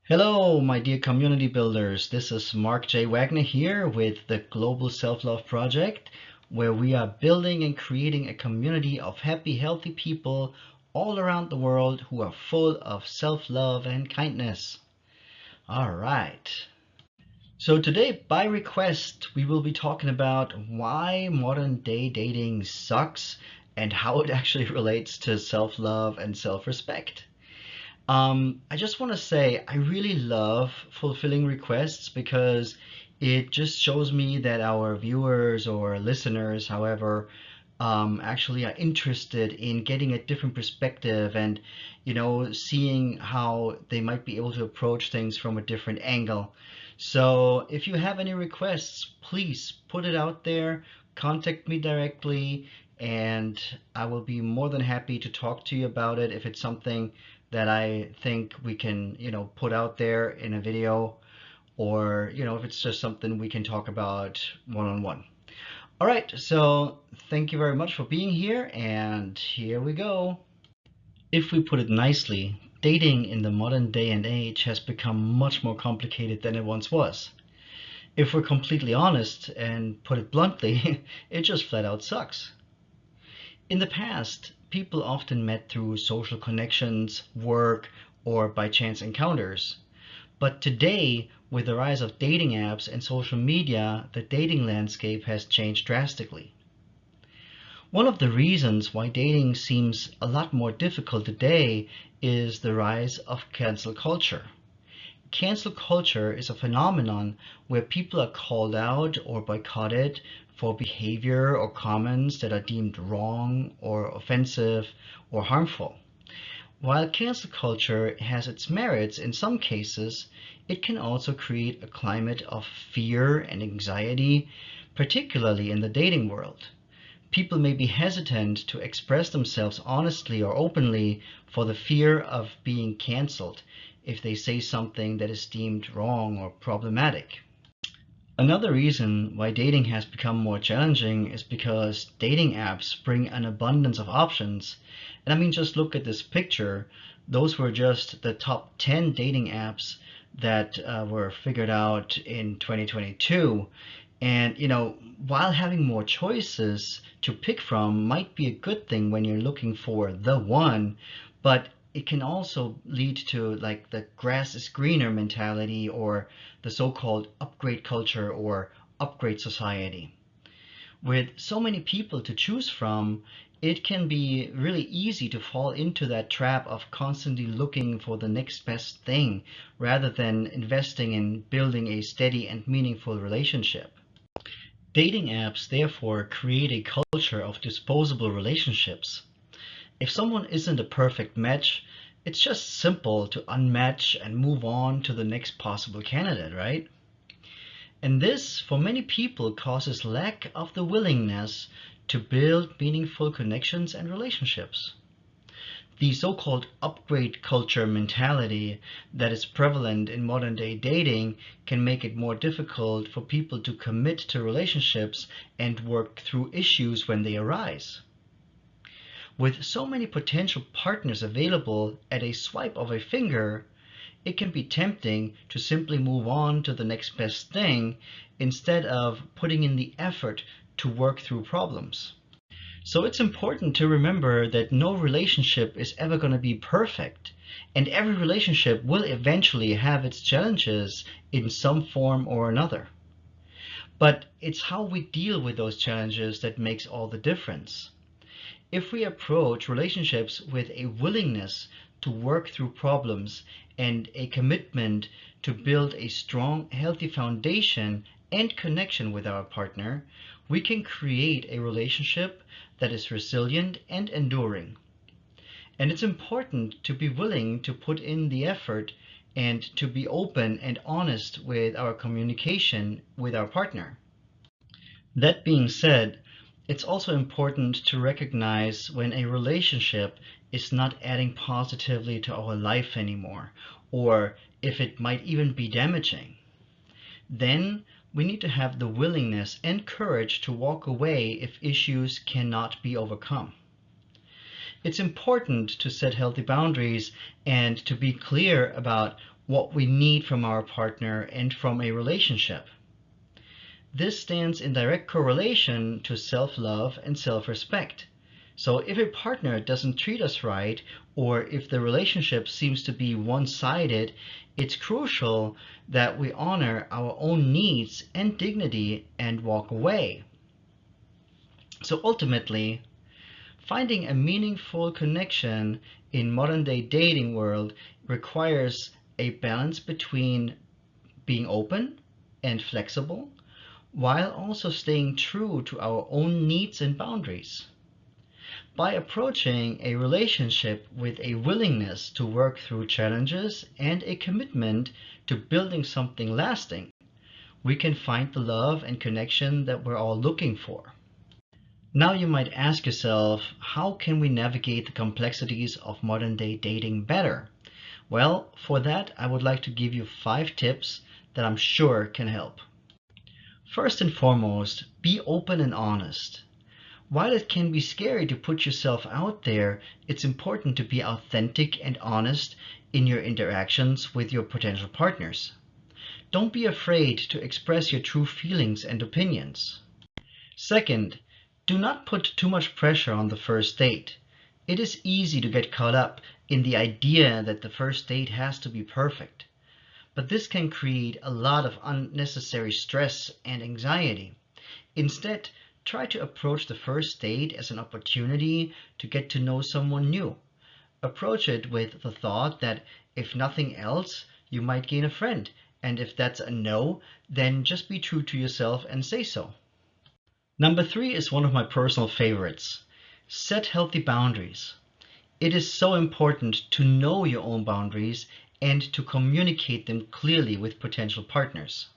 Hello, my dear community builders. This is Mark J. Wagner here with the Global Self-Love Project, where we are building and creating a community of happy, healthy people all around the world who are full of self-love and kindness. All right. So today, by request, we will be talking about why modern day dating sucks and how it actually relates to self-love and self-respect. I just want to say I really love fulfilling requests because it just shows me that our viewers or listeners, however, actually are interested in getting a different perspective and, seeing how they might be able to approach things from a different angle. So if you have any requests, please put it out there, contact me directly, and I will be more than happy to talk to you about it if it's something that I think we can, put out there in a video, or, if it's just something we can talk about one-on-one. All right, so thank you very much for being here, and here we go. If we put it nicely, dating in the modern day and age has become much more complicated than it once was. If we're completely honest and put it bluntly, it just flat out sucks. In the past, people often met through social connections, work, or by chance encounters. But today, with the rise of dating apps and social media, the dating landscape has changed drastically. One of the reasons why dating seems a lot more difficult today is the rise of cancel culture. Cancel culture is a phenomenon where people are called out or boycotted for behavior or comments that are deemed wrong or offensive or harmful. While cancel culture has its merits in some cases, it can also create a climate of fear and anxiety, particularly in the dating world. People may be hesitant to express themselves honestly or openly for the fear of being canceled if they say something that is deemed wrong or problematic. Another reason why dating has become more challenging is because dating apps bring an abundance of options. And I mean, just look at this picture. Those were just the top 10 dating apps that were figured out in 2022. And, while having more choices to pick from might be a good thing when you're looking for the one, but it can also lead to like the grass is greener mentality or the so-called upgrade culture or upgrade society. With so many people to choose from, it can be really easy to fall into that trap of constantly looking for the next best thing rather than investing in building a steady and meaningful relationship. Dating apps therefore create a culture of disposable relationships. If someone isn't a perfect match, it's just simple to unmatch and move on to the next possible candidate, right? And this, for many people, causes lack of the willingness to build meaningful connections and relationships. The so-called upgrade culture mentality that is prevalent in modern day dating can make it more difficult for people to commit to relationships and work through issues when they arise. With so many potential partners available at a swipe of a finger, it can be tempting to simply move on to the next best thing instead of putting in the effort to work through problems. So it's important to remember that no relationship is ever going to be perfect, and every relationship will eventually have its challenges in some form or another. But it's how we deal with those challenges that makes all the difference. If we approach relationships with a willingness to work through problems and a commitment to build a strong, healthy foundation and connection with our partner, we can create a relationship that is resilient and enduring. And it's important to be willing to put in the effort and to be open and honest with our communication with our partner. That being said, it's also important to recognize when a relationship is not adding positively to our life anymore, or if it might even be damaging. Then we need to have the willingness and courage to walk away if issues cannot be overcome. It's important to set healthy boundaries and to be clear about what we need from our partner and from a relationship. This stands in direct correlation to self-love and self-respect. So if a partner doesn't treat us right, or if the relationship seems to be one-sided, it's crucial that we honor our own needs and dignity and walk away. So ultimately, finding a meaningful connection in modern day dating world requires a balance between being open and flexible while also staying true to our own needs and boundaries. By approaching a relationship with a willingness to work through challenges and a commitment to building something lasting, we can find the love and connection that we're all looking for. Now you might ask yourself, how can we navigate the complexities of modern day dating better? Well, for that, I would like to give you 5 tips that I'm sure can help. First and foremost, be open and honest. While it can be scary to put yourself out there, it's important to be authentic and honest in your interactions with your potential partners. Don't be afraid to express your true feelings and opinions. Second, do not put too much pressure on the first date. It is easy to get caught up in the idea that the first date has to be perfect, but this can create a lot of unnecessary stress and anxiety. Instead, try to approach the first date as an opportunity to get to know someone new. Approach it with the thought that if nothing else, you might gain a friend, and if that's a no, then just be true to yourself and say so. Number 3 is one of my personal favorites. Set healthy boundaries. It is so important to know your own boundaries and to communicate them clearly with potential partners.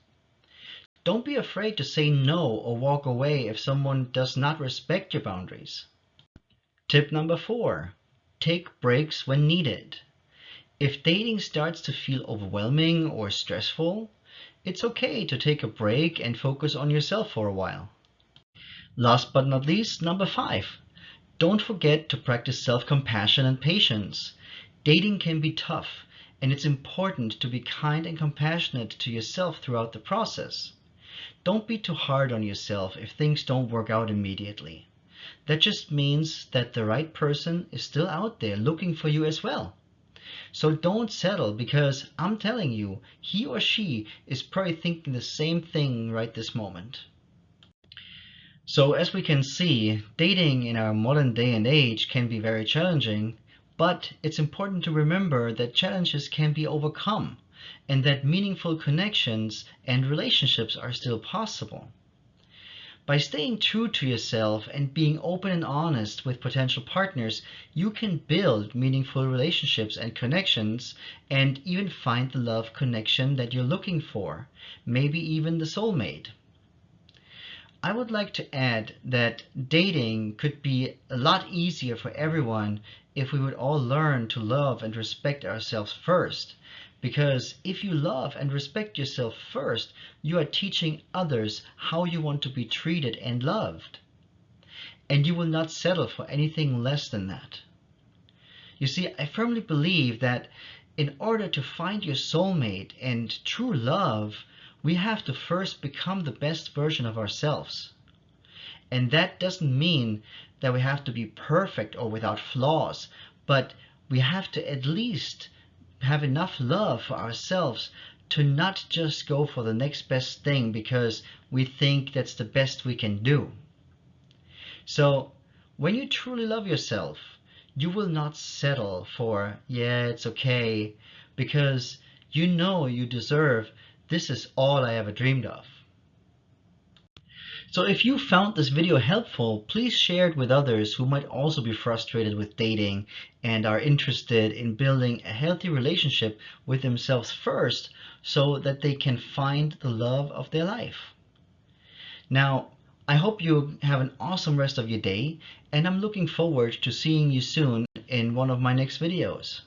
Don't be afraid to say no or walk away if someone does not respect your boundaries. Tip number 4, take breaks when needed. If dating starts to feel overwhelming or stressful, it's okay to take a break and focus on yourself for a while. Last but not least, number 5, don't forget to practice self-compassion and patience. Dating can be tough, and it's important to be kind and compassionate to yourself throughout the process. Don't be too hard on yourself if things don't work out immediately. That just means that the right person is still out there looking for you as well. So don't settle, because I'm telling you, he or she is probably thinking the same thing right this moment. So as we can see, dating in our modern day and age can be very challenging, but it's important to remember that challenges can be overcome and that meaningful connections and relationships are still possible. By staying true to yourself and being open and honest with potential partners, you can build meaningful relationships and connections and even find the love connection that you're looking for, maybe even the soulmate. I would like to add that dating could be a lot easier for everyone if we would all learn to love and respect ourselves first. Because if you love and respect yourself first, you are teaching others how you want to be treated and loved. And you will not settle for anything less than that. You see, I firmly believe that in order to find your soulmate and true love, we have to first become the best version of ourselves. And that doesn't mean that we have to be perfect or without flaws, but we have to at least have enough love for ourselves to not just go for the next best thing because we think that's the best we can do. So when you truly love yourself, you will not settle for, yeah, it's okay, because you know you deserve, this is all I ever dreamed of. So if you found this video helpful, please share it with others who might also be frustrated with dating and are interested in building a healthy relationship with themselves first so that they can find the love of their life. Now, I hope you have an awesome rest of your day, and I'm looking forward to seeing you soon in one of my next videos.